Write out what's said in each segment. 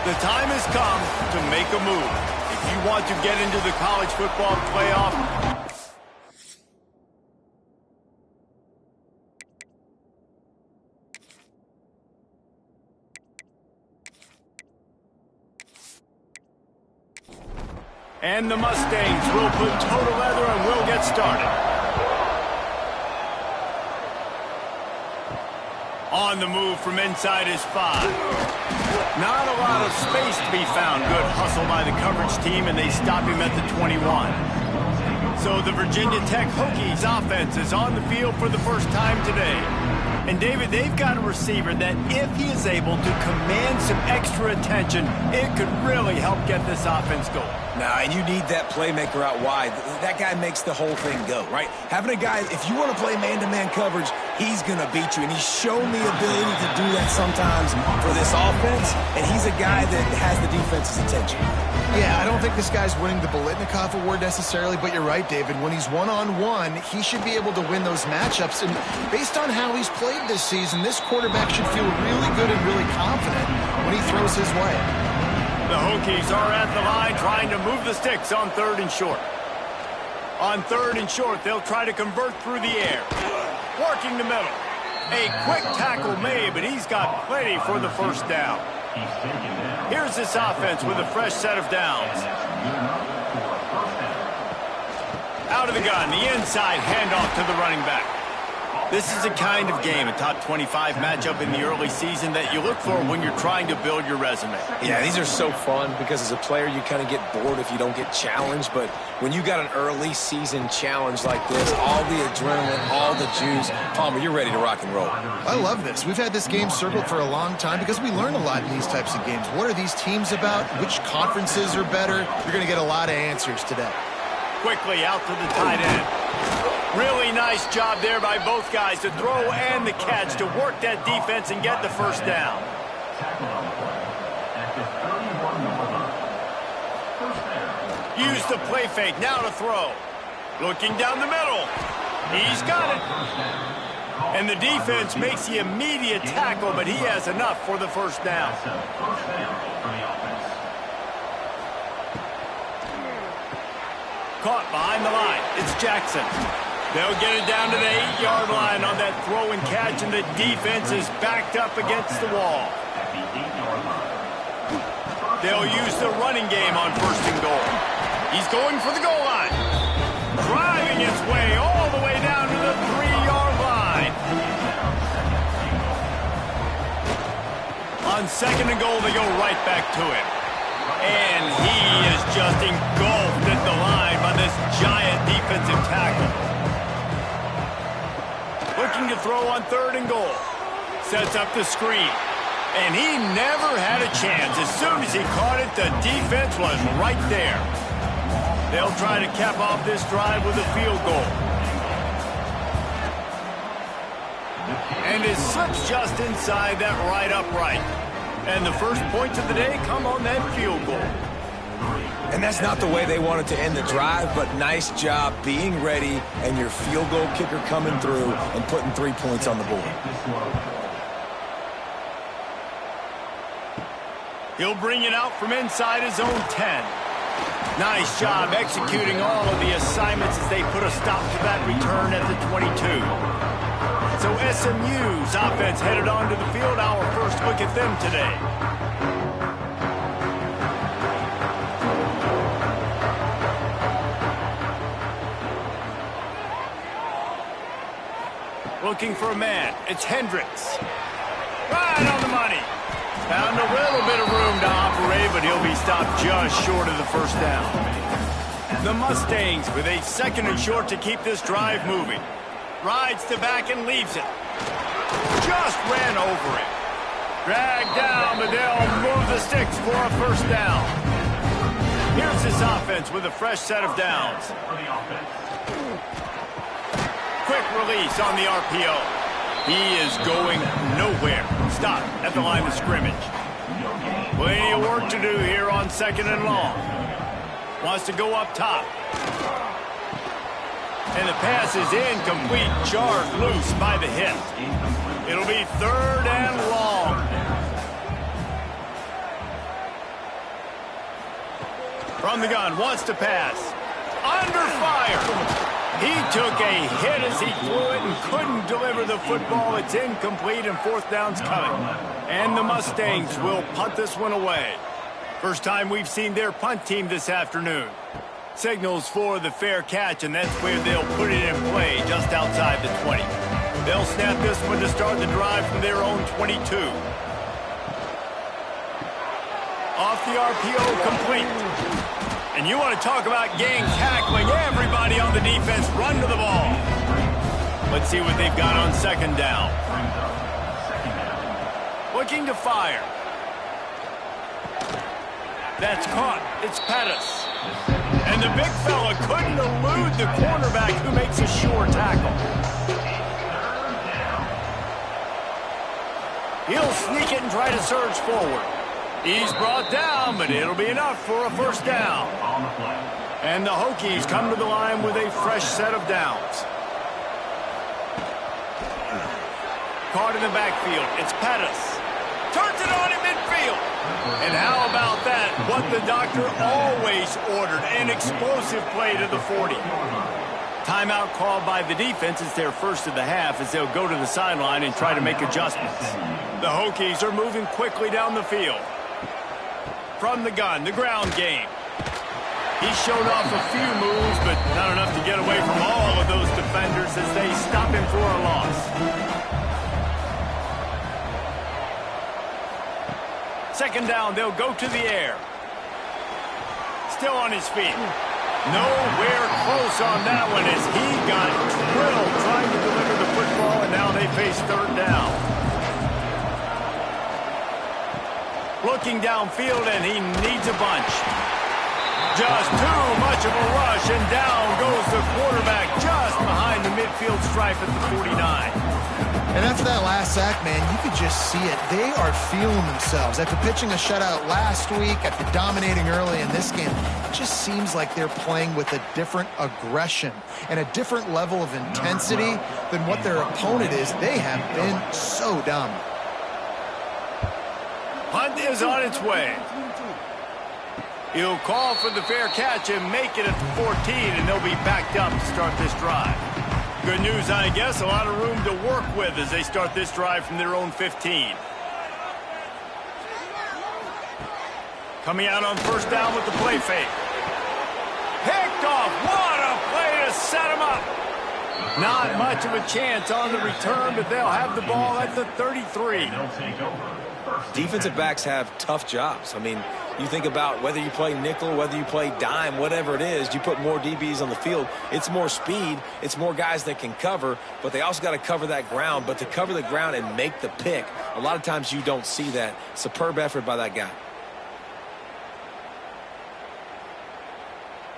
The time has come to make a move. If you want to get into the college football playoff, and the Mustangs will put total leather and will get started. On the move from inside his 5. Not a lot of space to be found. Good hustle by the coverage team, and they stop him at the 21. So the Virginia Tech Hokies offense is on the field for the first time today. And David, they've got a receiver that if he is able to command some extra attention, it could really help get this offense going. Nah, and you need that playmaker out wide. That guy makes the whole thing go, right? Having a guy, if you want to play man-to-man coverage, he's going to beat you. And he's shown the ability to do that sometimes for this offense. And he's a guy that has the defense's attention. Yeah, I don't think this guy's winning the Biletnikoff Award necessarily, but you're right, David. When he's one-on-one, he should be able to win those matchups. And based on how he's played this season, this quarterback should feel really good and really confident when he throws his way. The Hokies are at the line trying to move the sticks on 3rd and short. On 3rd and short, they'll try to convert through the air. Working the middle. A quick tackle made, but he's got plenty for the first down. Here's this offense with a fresh set of downs. Out of the gun, the inside handoff to the running back. This is a kind of game, a top 25 matchup in the early season that you look for when you're trying to build your resume. Yeah, these are so fun because as a player, you kind of get bored if you don't get challenged. But when you got an early season challenge like this, all the adrenaline, all the juice, Palmer, you're ready to rock and roll. I love this. We've had this game circled for a long time because we learn a lot in these types of games. What are these teams about? Which conferences are better? You're going to get a lot of answers today. Quickly out to the tight end. Really nice job there by both guys to throw and the catch to work that defense and get the first down. Use the play fake, now to throw. Looking down the middle. He's got it. And the defense makes the immediate tackle, but he has enough for the first down. Caught behind the line. It's Jackson. They'll get it down to the 8-yard line on that throw and catch, and the defense is backed up against the wall. They'll use the running game on 1st and goal. He's going for the goal line. Driving its way all the way down to the 3-yard line. On 2nd and goal, they go right back to him. And he is just engulfed at the line by this giant defensive tackle. Looking to throw on 3rd and goal. Sets up the screen. And he never had a chance. As soon as he caught it, the defense was right there. They'll try to cap off this drive with a field goal. And it slips just inside that right upright. And the first points of the day come on that field goal. And that's not the way they wanted to end the drive, but nice job being ready and your field goal kicker coming through and putting 3 points on the board. He'll bring it out from inside his own 10. Nice job executing all of the assignments as they put a stop to that return at the 22. So SMU's offense headed onto the field. Our first look at them today. Looking for a man. It's Hendricks. Right on the money. Found a little bit of room to operate, but he'll be stopped just short of the first down. The Mustangs with a 2nd and short to keep this drive moving. Rides to back and leaves it. Just ran over it. Dragged down, but they'll move the sticks for a first down. Here's this offense with a fresh set of downs. Quick release on the RPO. He is going nowhere. Stop at the line of scrimmage. Plenty of work to do here on 2nd and long. Wants to go up top. And the pass is incomplete, jarred loose by the hit. It'll be 3rd and long. From the gun, wants to pass. Under fire. He took a hit as he threw it and couldn't deliver the football. It's incomplete and fourth down's coming. And the Mustangs will punt this one away. First time we've seen their punt team this afternoon. Signals for the fair catch, and that's where they'll put it in play, just outside the 20. They'll snap this one to start the drive from their own 22. Off the RPO, complete. And you want to talk about gang tackling. Everybody on the defense run to the ball. Let's see what they've got on second down. Looking to fire. That's caught. It's Pettis. And the big fella couldn't elude the cornerback who makes a sure tackle. He'll sneak it and try to surge forward. He's brought down, but it'll be enough for a first down. And the Hokies come to the line with a fresh set of downs. Caught in the backfield. It's Pettis. Turns it on in midfield. And how about that? What the doctor always ordered, an explosive play to the 40. Timeout called by the defense. It's their first of the half as they'll go to the sideline and try to make adjustments. The Hokies are moving quickly down the field. From the gun, the ground game. He showed off a few moves, but not enough to get away from all of those defenders as they stop him for a loss. Second down, they'll go to the air. Still on his feet. Nowhere close on that one as he got drilled trying to deliver the football, and now they face third down. Looking downfield, and he needs a bunch. Just too much of a rush, and down goes the quarterback just behind the midfield stripe at the 49. And after that last sack, man, you could just see it. They are feeling themselves. After pitching a shutout last week, after dominating early in this game, it just seems like they're playing with a different aggression and a different level of intensity than what their opponent is. They have been so dominant. Hunt is on its way. He'll call for the fair catch and make it at the 14, and they'll be backed up to start this drive. Good news, I guess, a lot of room to work with as they start this drive from their own 15. Coming out on first down with the play fake. Picked off. What a play to set him up. Not much of a chance on the return, but they'll have the ball at the 33. Defensive backs have tough jobs. I mean, you think about whether you play nickel, whether you play dime, whatever it is, you put more DBs on the field. It's more speed. It's more guys that can cover, but they also got to cover that ground. But to cover the ground and make the pick, a lot of times you don't see that. Superb effort by that guy.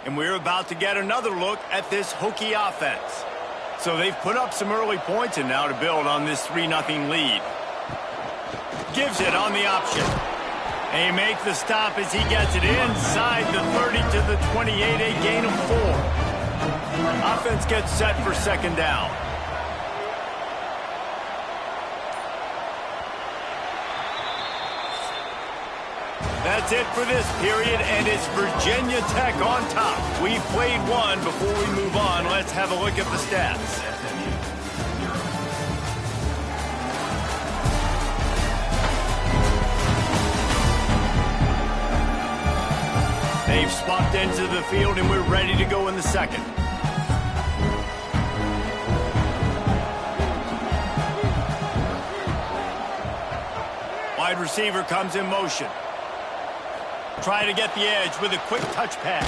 And we're about to get another look at this Hokie offense. So they've put up some early points, and now to build on this 3-0 lead. Gives it on the option. They make the stop as he gets it inside the 30 to the 28, a gain of 4. Offense gets set for second down. That's it for this period, and it's Virginia Tech on top. We've played one. Before we move on, let's have a look at the stats. They've swapped into the field, and we're ready to go in the second. Wide receiver comes in motion. Try to get the edge with a quick touch pass.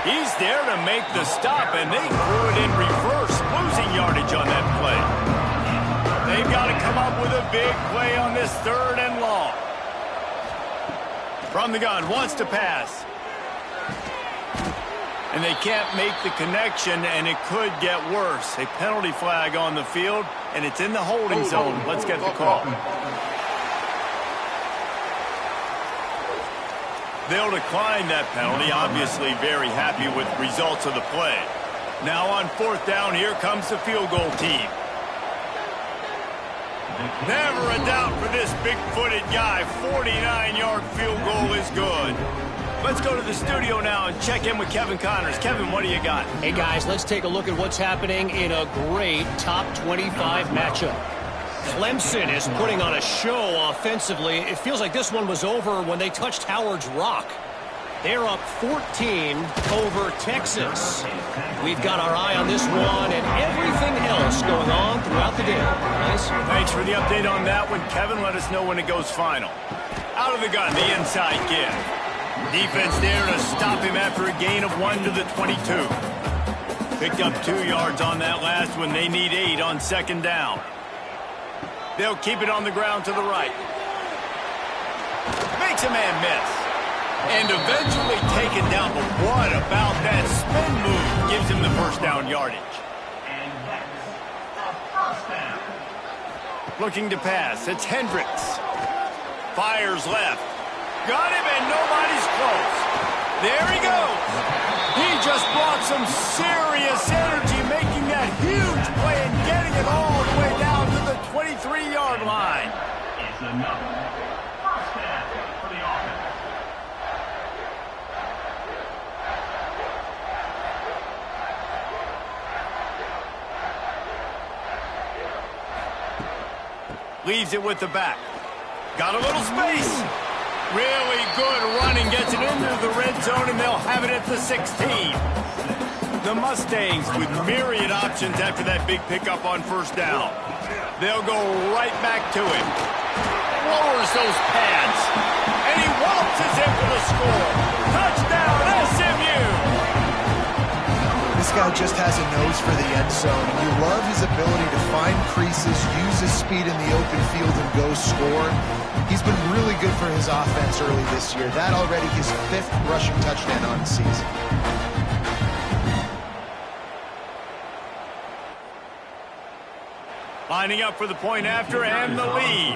He's there to make the stop, and they threw it in reverse, losing yardage on that play. They've got to come up with a big play on this third and long. From the gun, wants to pass. And they can't make the connection, and it could get worse. A penalty flag on the field, and it's in the holding zone. Let's get the call. They'll decline that penalty, obviously very happy with results of the play. Now on fourth down, here comes the field goal team. Never a doubt for this big-footed guy. 49-yard field goal is good. Let's go to the studio now and check in with Kevin Connors. Kevin, what do you got? Hey, guys, let's take a look at what's happening in a great top 25 matchup. Clemson is putting on a show offensively. It feels like this one was over when they touched Howard's Rock. They're up 14 over Texas. We've got our eye on this one and everything else going on throughout the day. Nice. Thanks for the update on that one, Kevin. Let us know when it goes final. Out of the gun, the inside give. Defense there to stop him after a gain of 1 to the 22. Picked up 2 yards on that last one. They need 8 on second down. They'll keep it on the ground to the right. Makes a man miss. And eventually taken down. But what about that spin move? Gives him the first down yardage. Looking to pass. It's Hendricks. Fires left. Got him, and nobody's close. There he goes. He just brought some serious energy, making that huge play and getting it all the way down to the 23-yard line. It's another first down for the offense. Leaves it with the back. Got a little space. Really good running. Gets it into the red zone, and they'll have it at the 16. The Mustangs with myriad options after that big pickup on first down. They'll go right back to him. Lowers those pads. And he waltzes in for the score. Touchdown, SMU! This guy just has a nose for the end zone. You love his ability to find creases, use his speed in the open field, and go score. He's been really good for his offense early this year. That already his 5th rushing touchdown on the season. Lining up for the point after and the lead.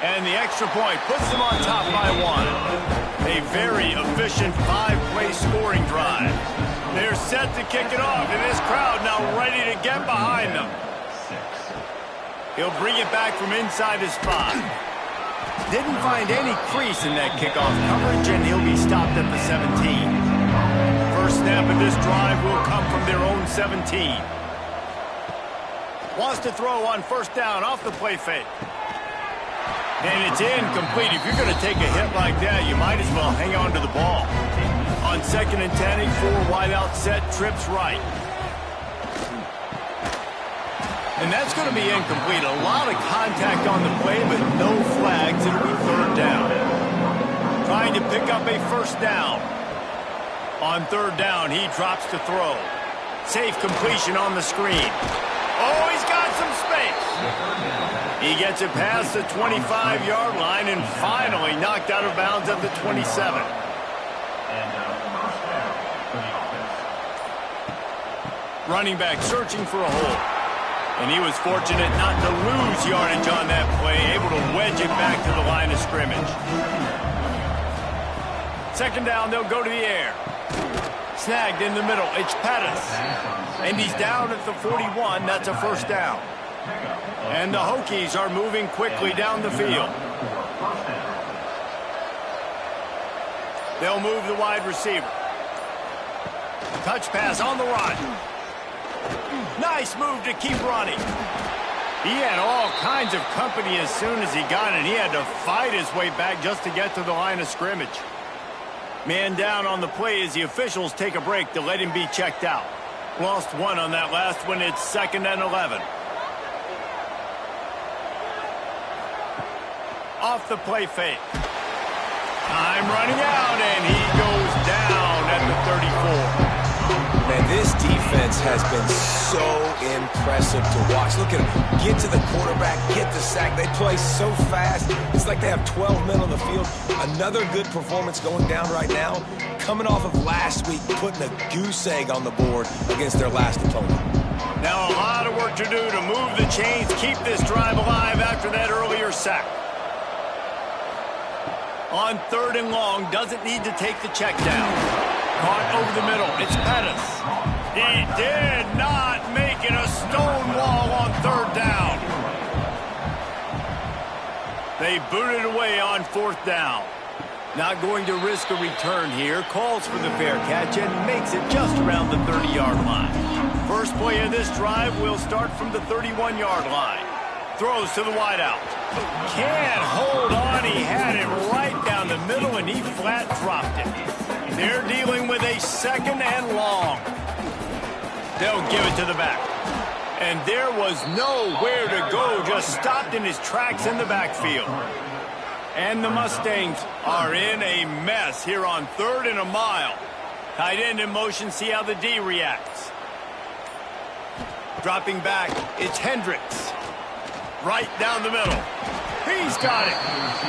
And the extra point puts them on top by 1. A very efficient 5-play scoring drive. They're set to kick it off, and this crowd now ready to get behind them. He'll bring it back from inside his spot. Didn't find any crease in that kickoff coverage, and he'll be stopped at the 17. First snap of this drive will come from their own 17. Wants to throw on first down off the play fake. And it's incomplete. If you're going to take a hit like that, you might as well hang on to the ball. On second and 10, a 4-wide-out set, trips right. And that's going to be incomplete. A lot of contact on the play, but no flags. It'll be third down. Trying to pick up a first down. On third down, he drops to throw. Safe completion on the screen. Oh, he's got some space. He gets it past the 25-yard line and finally knocked out of bounds at the 27. Running back searching for a hole. And he was fortunate not to lose yardage on that play, able to wedge it back to the line of scrimmage. Second down, they'll go to the air. Snagged in the middle, it's Pettis. And he's down at the 41, that's a first down. And the Hokies are moving quickly down the field. They'll move the wide receiver. Touch pass on the run. Nice move to keep running. He had all kinds of company as soon as he got it. He had to fight his way back just to get to the line of scrimmage. Man down on the play as the officials take a break to let him be checked out. Lost 1 on that last one. It's second and 11. Off the play fake. Time running out, and he goes down at the 34. Man, this defense has been so impressive to watch. Look at them. Get to the quarterback, get the sack. They play so fast. It's like they have 12 men on the field. Another good performance going down right now. Coming off of last week, putting a goose egg on the board against their last opponent. Now a lot of work to do to move the chains, keep this drive alive after that earlier sack. On third and long, doesn't need to take the check down. Caught over the middle, it's Pettis. He did not make it a stone wall on third down. They booted away on 4th down. Not going to risk a return here. Calls for the fair catch and makes it just around the 30-yard line. First play of this drive will start from the 31-yard line. Throws to the wideout. Can't hold on. He had it right down the middle, and he flat dropped it. They're dealing with a 2nd and long. They'll give it to the back. And there was nowhere to go, just stopped in his tracks in the backfield. And the Mustangs are in a mess here on 3rd and a mile. Tight end in motion, see how the D reacts. Dropping back, it's Hendricks. Right down the middle. He's got it.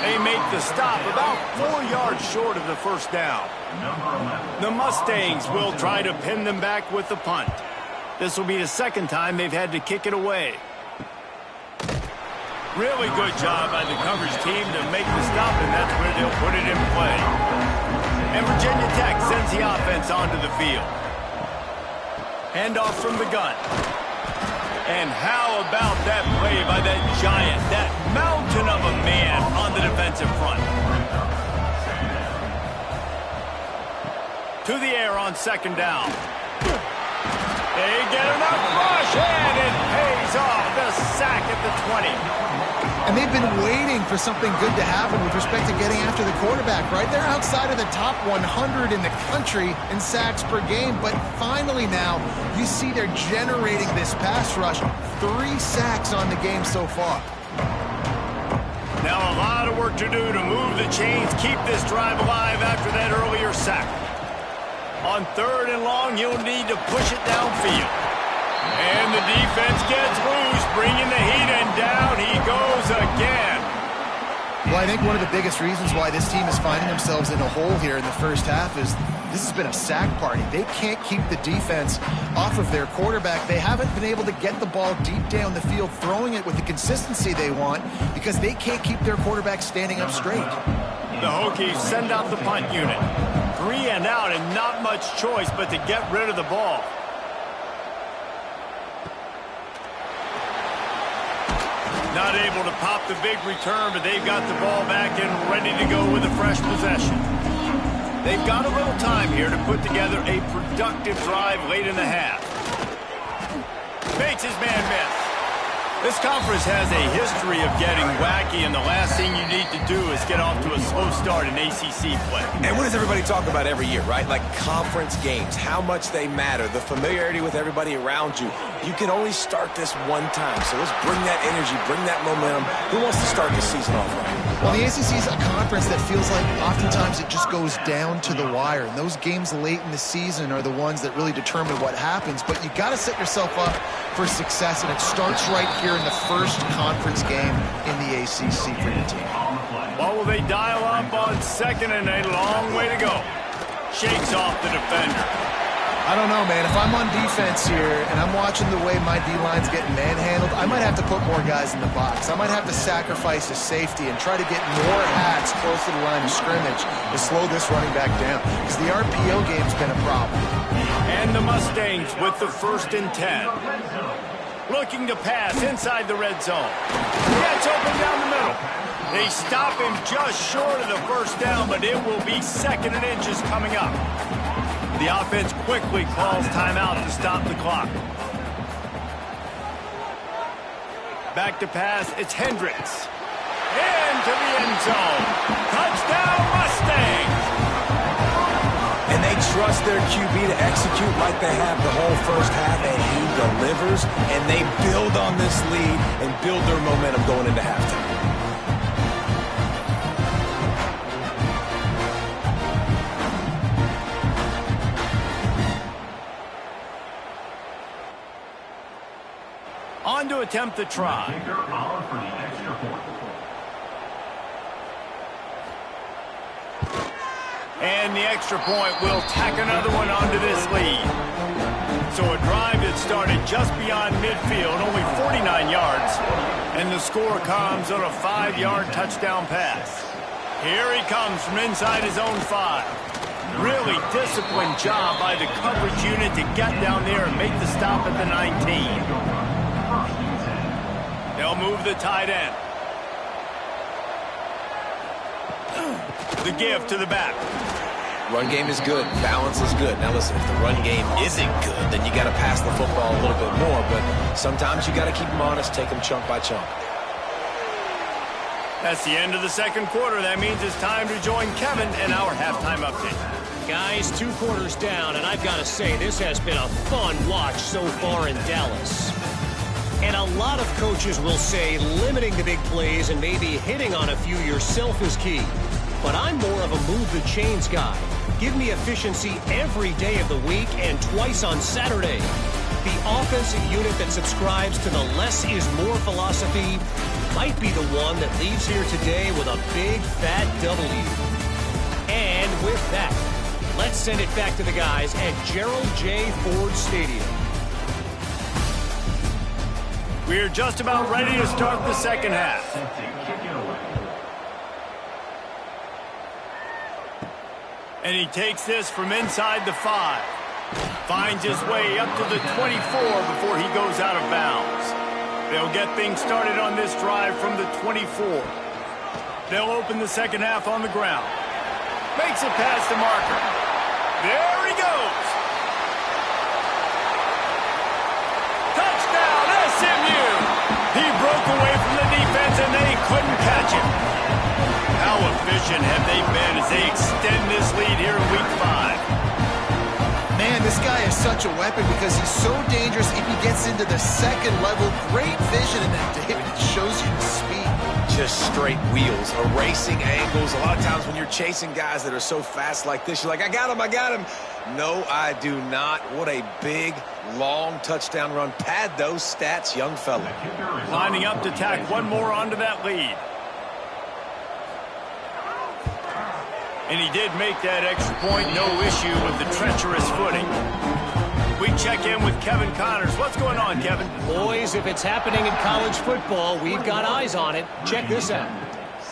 They make the stop about 4 yards short of the 1st down. The Mustangs will try to pin them back with the punt. This will be the 2nd time they've had to kick it away. Really good job by the coverage team to make the stop, and that's where they'll put it in play. And Virginia Tech sends the offense onto the field. Handoff from the gun. And how about that play by that giant, that mountain of a man on the defensive front? To the air on 2nd down. They get enough rush, and it pays off. The sack at the 20. And they've been waiting for something good to happen with respect to getting after the quarterback, right? They're outside of the top 100 in the country in sacks per game, but finally now you see they're generating this pass rush. 3 sacks on the game so far. Now a lot of work to do to move the chains, keep this drive alive after that earlier sack. On 3rd and long, you'll need to push it downfield. And the defense gets loose, bringing the heat, and down he goes again. Well, I think one of the biggest reasons why this team is finding themselves in a hole here in the first half is this has been a sack party. They can't keep the defense off of their quarterback. They haven't been able to get the ball deep down the field, throwing it with the consistency they want because they can't keep their quarterback standing up straight. The Hokies send out the punt unit. 3 and out, and not much choice but to get rid of the ball. Not able to pop the big return, but they've got the ball back and ready to go with a fresh possession. They've got a little time here to put together a productive drive late in the half. Bates his man miss. This conference has a history of getting wacky, and the last thing you need to do is get off to a slow start in ACC play. And what does everybody talk about every year, right? Like conference games, how much they matter, the familiarity with everybody around you. You can only start this one time, so let's bring that energy, bring that momentum. Who wants to start this season off right? Well, the ACC is a conference that feels like oftentimes it just goes down to the wire, and those games late in the season are the ones that really determine what happens, but you got to set yourself up for success, and it starts right here in the first conference game in the ACC for your team. What will they dial up on 2nd and a long way to go? Shakes off the defender. I don't know, man. If I'm on defense here and I'm watching the way my D-line's getting manhandled, I might have to put more guys in the box. I might have to sacrifice a safety and try to get more hats close to the line of scrimmage to slow this running back down, because the RPO game's been a problem. And the Mustangs with the 1st and 10. Looking to pass inside the red zone. Gets open down the middle. They stop him just short of the 1st down, but it will be 2nd and inches coming up. The offense quickly calls timeout to stop the clock. Back to pass, it's Hendricks. Into the end zone. Touchdown, Mustangs! And they trust their QB to execute like they have the whole first half, and he delivers, and they build on this lead and build their momentum going into halftime. On to attempt the try. And the extra point will tack another one onto this lead. So a drive that started just beyond midfield, only 49 yards, and the score comes on a 5-yard touchdown pass. Here he comes from inside his own 5. Really disciplined job by the coverage unit to get down there and make the stop at the 19. They'll move the tight end. The give to the back. Run game is good. Balance is good. Now listen, if the run game isn't good, then you got to pass the football a little bit more. But sometimes you got to keep them honest, take them chunk by chunk. That's the end of the second quarter. That means it's time to join Kevin in our halftime update. Guys, 2 quarters down, and I've got to say, this has been a fun watch so far in Dallas. And a lot of coaches will say limiting the big plays and maybe hitting on a few yourself is key. But I'm more of a move the chains guy. Give me efficiency every day of the week and twice on Saturday. The offensive unit that subscribes to the less is more philosophy might be the one that leaves here today with a big fat W. And with that, let's send it back to the guys at Gerald J. Ford Stadium. We're just about ready to start the second half. And he takes this from inside the 5. Finds his way up to the 24 before he goes out of bounds. They'll get things started on this drive from the 24. They'll open the second half on the ground. Makes it past the marker. There he goes. Touchdown, SMU. He broke away from the defense and they couldn't catch him. How efficient have they been as they extend this lead here in week 5? Man, this guy is such a weapon because he's so dangerous if he gets into the second level. Great vision in that dip. It shows you the speed. Just straight wheels, erasing angles. A lot of times when you're chasing guys that are so fast like this, you're like, I got him. No, I do not. What a big, long touchdown run. Pad those stats, young fella. Lining up to tack one more onto that lead. And he did make that extra point, no issue with the treacherous footing. We check in with Kevin Connors. What's going on, Kevin? Boys, if it's happening in college football, we've got eyes on it. Check this out.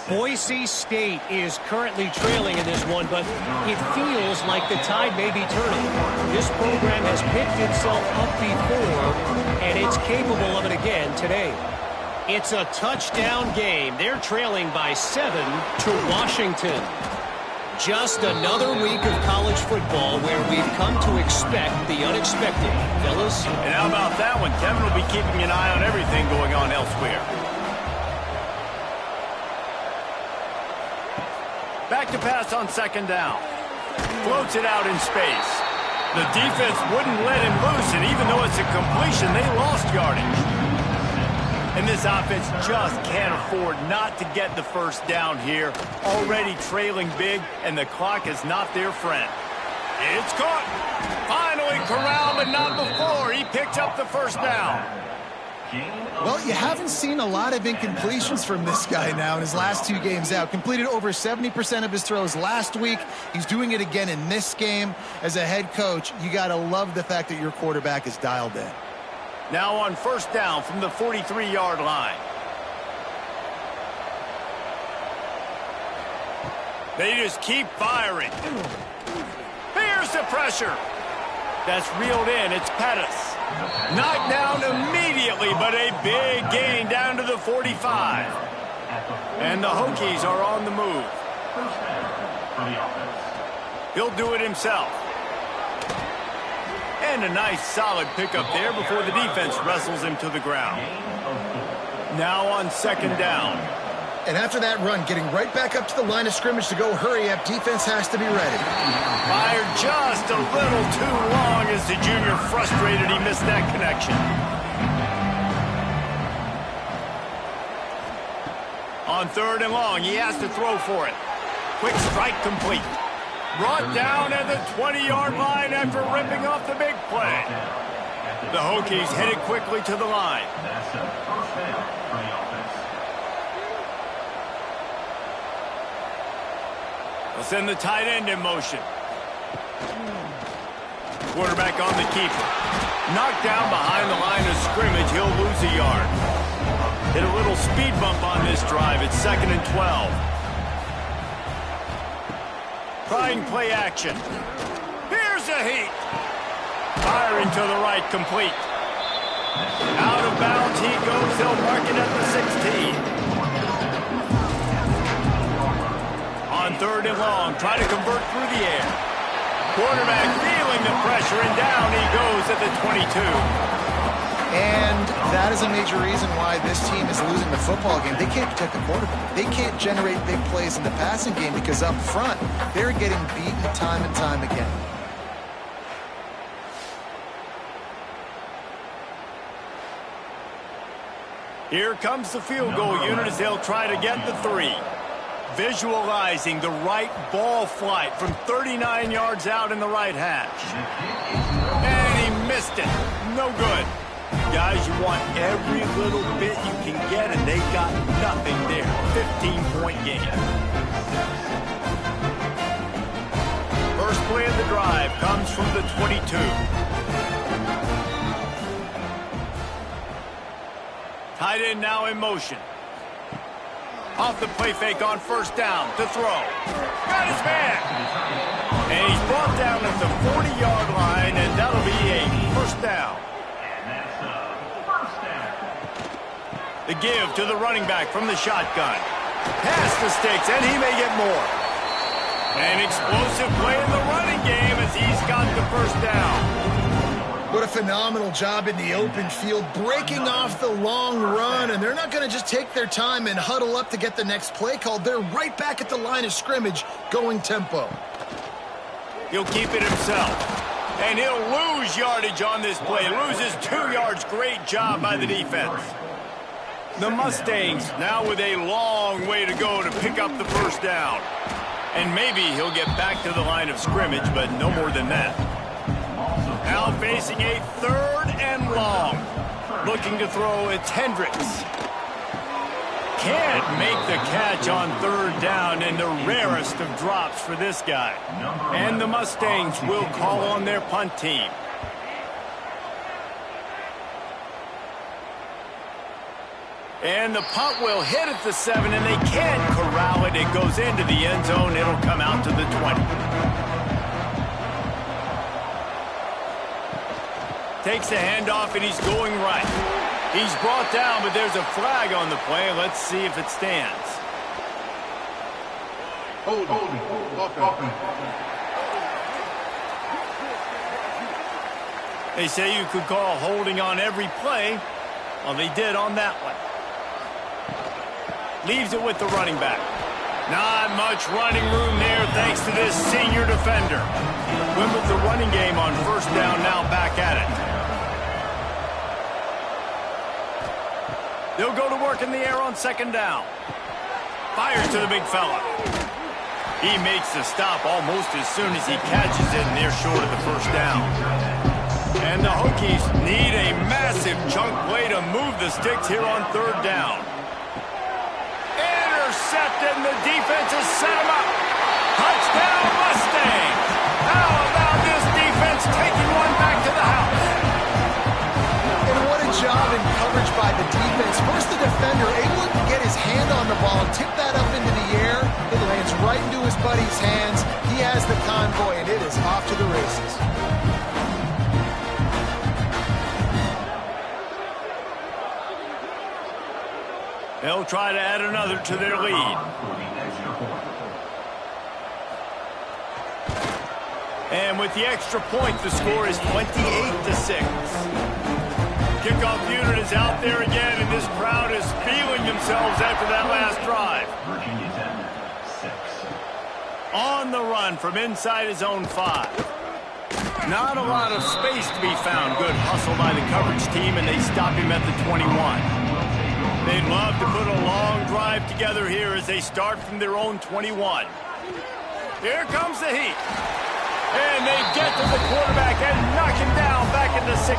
Boise State is currently trailing in this one, but it feels like the tide may be turning. This program has picked itself up before, and it's capable of it again today. It's a touchdown game. They're trailing by 7 to Washington. Just another week of college football where we've come to expect the unexpected. Fellas? And how about that one? Kevin will be keeping an eye on everything going on elsewhere. Back to pass on second down. Floats it out in space. The defense wouldn't let him loose, and even though it's a completion, they lost yardage. And this offense just can't afford not to get the first down here. Already trailing big, and the clock is not their friend. It's caught. Finally corralled, but not before. He picked up the first down. Well, you haven't seen a lot of incompletions from this guy now in his last 2 games out. Completed over 70% of his throws last week. He's doing it again in this game. As a head coach, you got to love the fact that your quarterback is dialed in. Now on first down from the 43-yard line. They just keep firing. Here's the pressure. That's reeled in. It's Pettis. Knocked down immediately, but a big gain down to the 45. And the Hokies are on the move. He'll do it himself. And a nice solid pickup there before the defense wrestles him to the ground. Now on second down. And after that run, getting right back up to the line of scrimmage to go hurry up, defense has to be ready. Fired just a little too long as the junior frustrated he missed that connection. On third and long, he has to throw for it. Quick strike complete. Brought down at the 20-yard line after ripping off the big play. The Hokies headed quickly to the line. They'll send the tight end in motion. Quarterback on the keeper. Knocked down behind the line of scrimmage. He'll lose a yard. Hit a little speed bump on this drive. It's 2nd and 12. Trying play action. Here's a heat. Firing to the right, complete. Out of bounds he goes. They'll mark it at the 16. convert through the air. Quarterback feeling the pressure, and down he goes at the 22. And that is a major reason why this team is losing the football game. They can't protect the quarterback. They can't generate big plays in the passing game because up front, they're getting beaten time and time again. Here comes the field goal unit as they'll try to get the 3. Visualizing the right ball flight from 39 yards out in the right hash. And he missed it. No good. Guys, you want every little bit you can get, and they got nothing there. 15-point game. First play of the drive comes from the 22. Tight end now in motion. Off the play fake on first down to throw. Got his man. And he's brought down at the 40-yard line, and that'll be a first down. The give to the running back from the shotgun. Pass the sticks, and he may get more. An explosive play in the running game as he's got the first down. What a phenomenal job in the open field, breaking off the long run, and they're not going to just take their time and huddle up to get the next play called. They're right back at the line of scrimmage, going tempo. He'll keep it himself, and he'll lose yardage on this play. Loses 2 yards. Great job by the defense. The Mustangs now with a long way to go to pick up the first down. And maybe he'll get back to the line of scrimmage, but no more than that. Now facing a 3rd and long. Looking to throw, it's Hendricks. Can't make the catch on 3rd down, and the rarest of drops for this guy. And the Mustangs will call on their punt team. And the punt will hit at the 7, and they can't corral it. It goes into the end zone. It'll come out to the 20. Takes the handoff, and he's going right. He's brought down, but there's a flag on the play. Let's see if it stands. They say you could call holding on every play. Well, they did on that one. Leaves it with the running back. Not much running room there thanks to this senior defender. Went with the running game on first down, now back at it. They'll go to work in the air on 2nd down. Fires to the big fella. He makes the stop almost as soon as he catches it, and they're short of the first down. And the Hokies need a massive chunk play to move the sticks here on 3rd down. Intercepted, and the defense has set him up. Touchdown, Mustangs. How about this defense taking one back to the house? And what a job in coverage by the defense. First, the defender able to get his hand on the ball and tip that up into the air. It lands right into his buddy's hands. He has the convoy, and it is off to the races. They'll try to add another to their lead. And with the extra point, the score is 28-6. Kickoff unit is out there again, and this crowd is feeling themselves after that last drive. On the run from inside his own 5. Not a lot of space to be found. Good hustle by the coverage team, and they stop him at the 21. They'd love to put a long drive together here as they start from their own 21. Here comes the heat. And they get to the quarterback and knock him down back at the 16.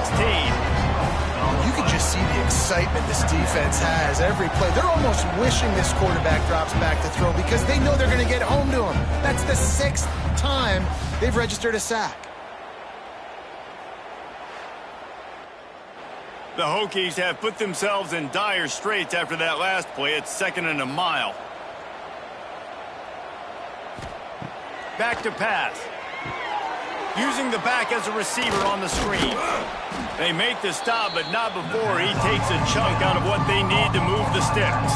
You can just see the excitement this defense has every play. They're almost wishing this quarterback drops back to throw because they know they're going to get home to him. That's the 6th time they've registered a sack. The Hokies have put themselves in dire straits after that last play. It's 2nd and a mile. Back to pass. Using the back as a receiver on the screen. They make the stop, but not before he takes a chunk out of what they need to move the sticks.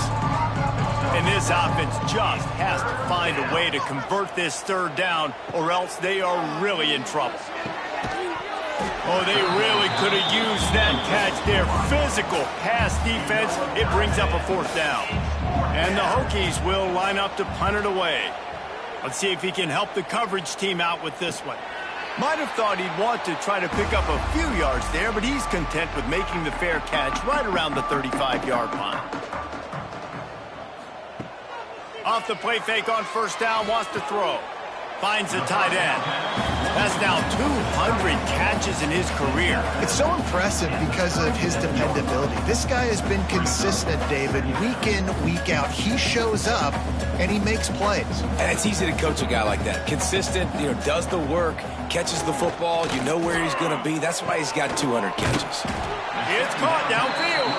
And this This offense just has to find a way to convert this third down, or else they are really in trouble. Oh, they really could have used that catch there. Physical pass defense. It brings up a fourth down. And the Hokies will line up to punt it away. Let's see if he can help the coverage team out with this one. Might have thought he'd want to try to pick up a few yards there, but he's content with making the fair catch right around the 35-yard line. Off the play fake on first down, wants to throw. Finds the tight end. That's now 200 catches in his career. It's so impressive because of his dependability. This guy has been consistent, David, week in, week out. He shows up, and he makes plays. And it's easy to coach a guy like that. Consistent, does the work, catches the football, you know where he's going to be. That's why he's got 200 catches. It's caught downfield.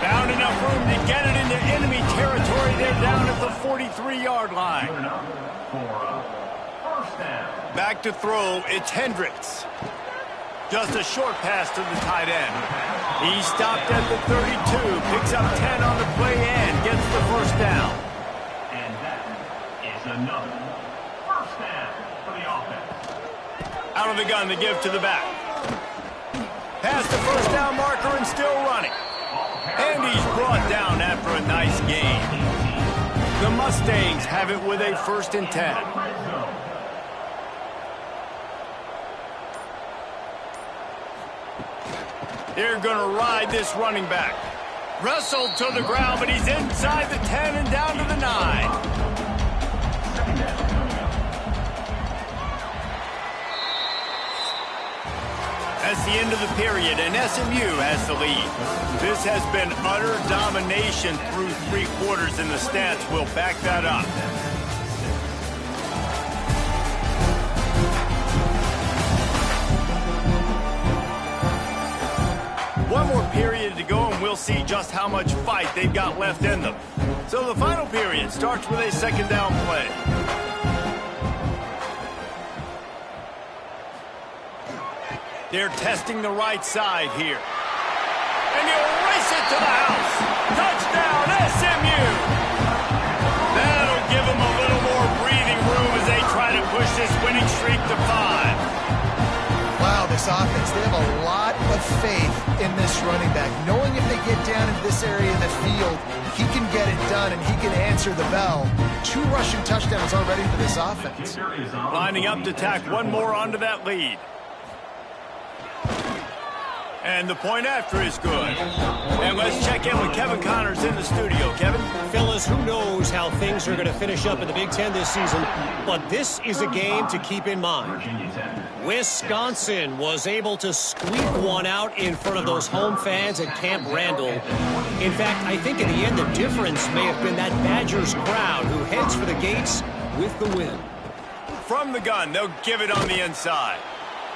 Found enough room to get it into enemy territory. They're down at the 43-yard line. Back to throw, it's Hendricks. Just a short pass to the tight end. He stopped at the 32, picks up 10 on the play and gets the first down. And that is another first down for the offense. Out of the gun to give to the back. Past the first down marker and still running. And he's brought down after a nice gain. The Mustangs have it with a 1st and 10. They're going to ride this running back. Wrestled to the ground, but he's inside the 10 and down to the 9. That's the end of the period, and SMU has the lead. This has been utter domination through 3 quarters, and the stats will back that up. One more period to go, and we'll see just how much fight they've got left in them. So the final period starts with a 2nd down play. They're testing the right side here. And he'll race it to the house. Touchdown, SMU! That'll give them a little more breathing room as they try to push this winning streak to 5. Wow, this offense, they have a lot of faith in this running back. Knowing if they get down into this area of the field, he can get it done and he can answer the bell. 2 rushing touchdowns already for this offense. Lining up to tack one more onto that lead. And the point after is good. And let's check in with Kevin Connors in the studio. Kevin? Fellas, who knows how things are going to finish up in the Big Ten this season, but this is a game to keep in mind. Wisconsin was able to squeak one out in front of those home fans at Camp Randall. In fact, I think in the end the difference may have been that Badgers crowd who heads for the gates with the win. From the gun, they'll give it on the inside.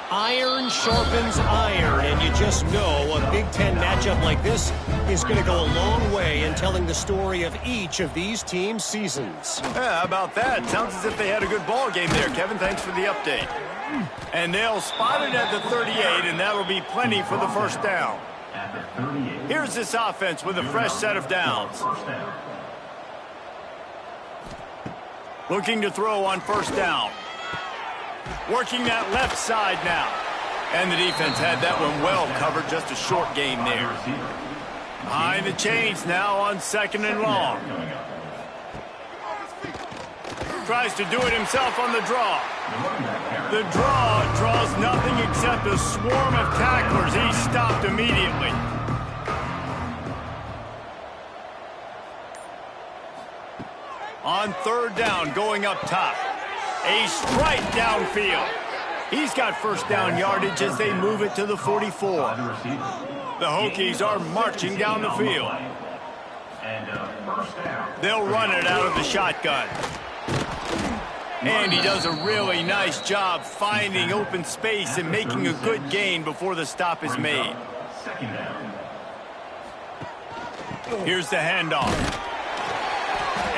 Iron sharpens iron, and you just know a Big Ten matchup like this is going to go a long way in telling the story of each of these teams' seasons. Yeah, how about that? Sounds as if they had a good ball game there, Kevin. Thanks for the update. And they'll spot it at the 38, and that'll be plenty for the first down. Here's this offense with a fresh set of downs. Looking to throw on first down. Working that left side now. And the defense had that one well covered. Just a short game there. Behind the chains now on 2nd and long. Tries to do it himself on the draw. The draw draws nothing except a swarm of tacklers. He's stopped immediately. On 3rd down, going up top. A strike downfield. He's got first down yardage as they move it to the 44. The Hokies are marching down the field. They'll run it out of the shotgun. And he does a really nice job finding open space and making a good gain before the stop is made. Here's the handoff.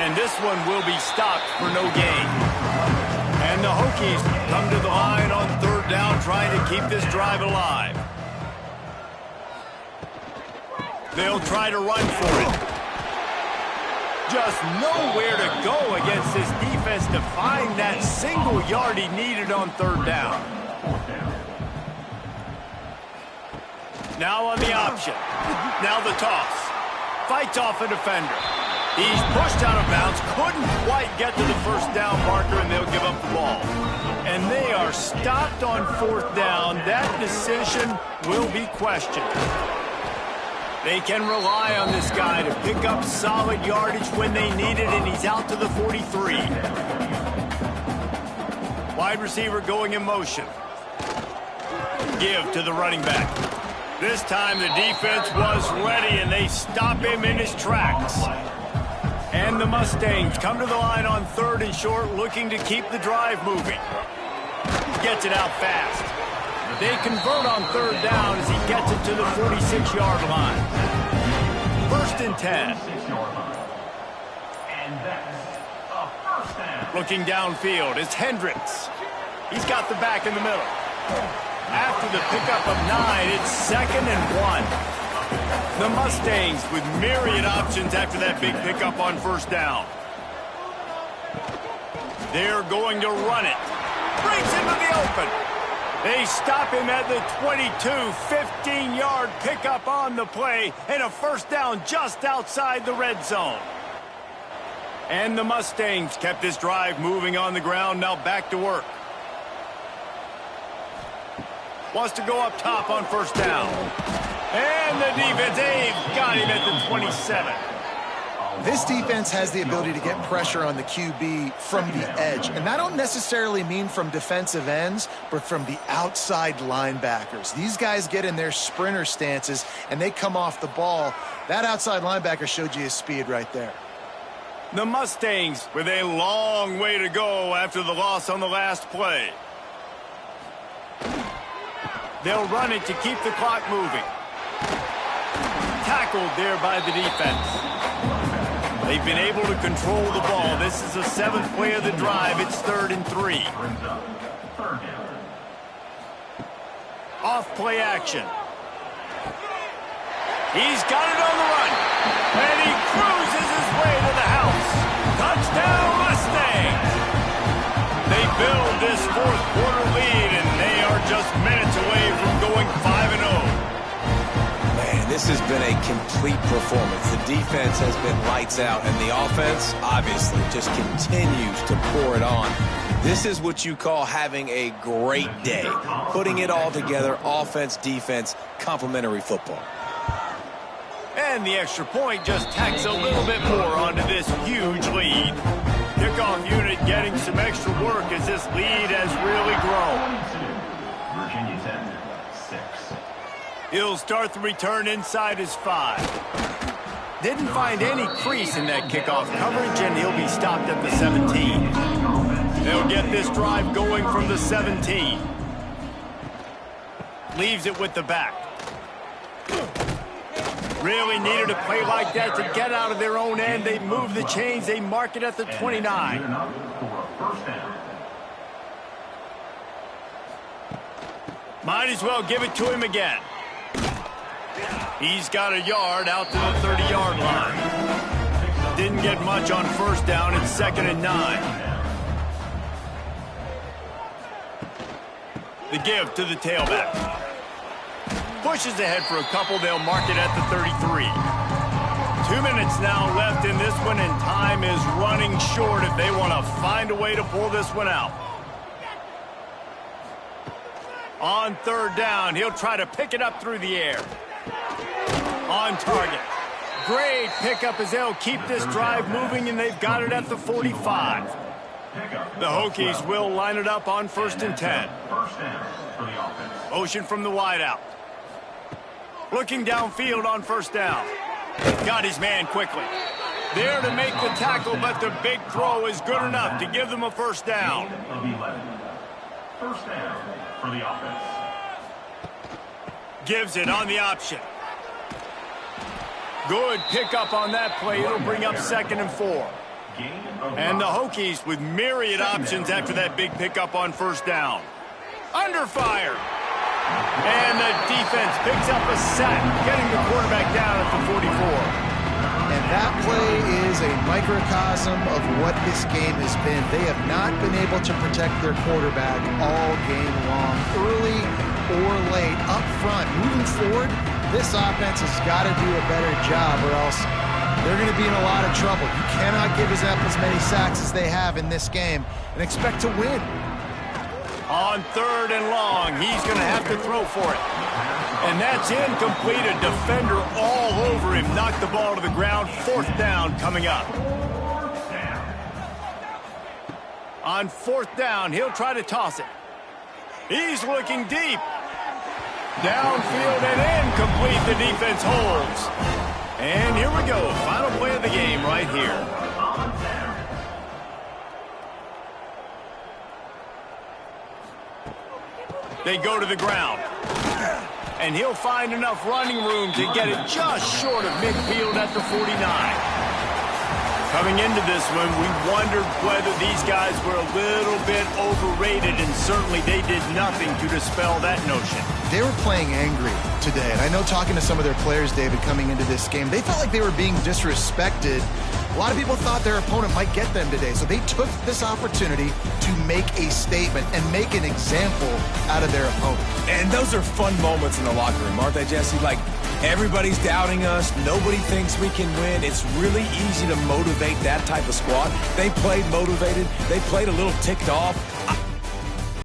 And this one will be stopped for no gain. And the Hokies come to the line on 3rd down, trying to keep this drive alive. They'll try to run for it. Just nowhere to go against this defense to find that single yard he needed on third down. Now on the option. Now the toss. Fights off a defender. He's pushed out of bounds. Couldn't quite get to the first down marker, and they'll give up the ball. And they are stopped on fourth down. That decision will be questioned. They can rely on this guy to pick up solid yardage when they need it, and he's out to the 43. Wide receiver going in motion. Give to the running back. This time the defense was ready, and they stop him in his tracks. And the Mustangs come to the line on third and short, looking to keep the drive moving. Gets it out fast. They convert on third down as he gets it to the 46-yard line. First and 10. And that's a first down. Looking downfield is Hendricks. He's got the back in the middle. After the pickup of 9, it's 2nd and 1. The Mustangs with myriad options after that big pickup on first down. They're going to run it. Brings him to the open. They stop him at the 22, 15-yard pickup on the play, and a first down just outside the red zone. And the Mustangs kept this drive moving on the ground, now back to work. Wants to go up top on first down. And the defense, they've got him at the 27. This defense has the ability to get pressure on the QB from the edge. And I don't necessarily mean from defensive ends, but from the outside linebackers. These guys get in their sprinter stances, and they come off the ball. That outside linebacker showed you his speed right there. The Mustangs with a long way to go after the loss on the last play. They'll run it to keep the clock moving. Tackled there by the defense. They've been able to control the ball. This is the 7th play of the drive. It's 3rd and 3. Off play action. He's got it on the run. And he cruises his way to the house. Touchdown, Mustangs! They build this 4th quarter lead, and they are just minutes away from going 5-0. This has been a complete performance. The defense has been lights out, and the offense, obviously, just continues to pour it on. This is what you call having a great day. Putting it all together, offense, defense, complementary football. And the extra point just tacks a little bit more onto this huge lead. Kickoff unit getting some extra work as this lead has really grown. Virginia Tech, 6. He'll start the return inside his 5. Didn't find any crease in that kickoff coverage, and he'll be stopped at the 17. They'll get this drive going from the 17. Leaves it with the back. Really needed a play like that to get out of their own end. They move the chains. They mark it at the 29. Might as well give it to him again. He's got a yard out to the 30-yard line. Didn't get much on first down. It's 2nd and 9. The give to the tailback. Pushes ahead for a couple. They'll mark it at the 33. 2 minutes now left in this one, and time is running short if they want to find a way to pull this one out. On third down, he'll try to pick it up through the air. On target. Great pickup as they'll keep this drive moving, and they've got it at the 45. The Hokies will line it up on 1st and 10. Motion from the wideout. Looking downfield on first down. Got his man quickly. There to make the tackle, but the big throw is good enough to give them a first down. First down for the offense. Gives it on the option. Good pickup on that play. It'll bring up 2nd and 4. And the Hokies with myriad options after that big pickup on first down. Under fire. And the defense picks up a sack, getting the quarterback down at the 44. And that play is is a microcosm of what this game has been. They have not been able to protect their quarterback all game long, early or late, up front. Moving forward, this offense has got to do a better job or else they're going to be in a lot of trouble. You cannot give us as many sacks as they have in this game and expect to win. On 3rd and long, he's going to have to throw for it. And that's incomplete. A defender all over him. Knocked the ball to the ground. 4th down coming up. On 4th down, he'll try to toss it. He's looking deep. Downfield and incomplete. The defense holds. And here we go. Final play of the game right here. They go to the ground. And he'll find enough running room to get it just short of midfield at the 49. Coming into this one, we wondered whether these guys were a little bit overrated, and certainly they did nothing to dispel that notion. They were playing angry today, and I know talking to some of their players, David, coming into this game, they felt like they were being disrespected. A lot of people thought their opponent might get them today, so they took this opportunity to make a statement and make an example out of their opponent. And those are fun moments in the locker room, aren't they, Jesse? Like, everybody's doubting us. Nobody thinks we can win. It's really easy to motivate that type of squad. They played motivated. They played a little ticked off.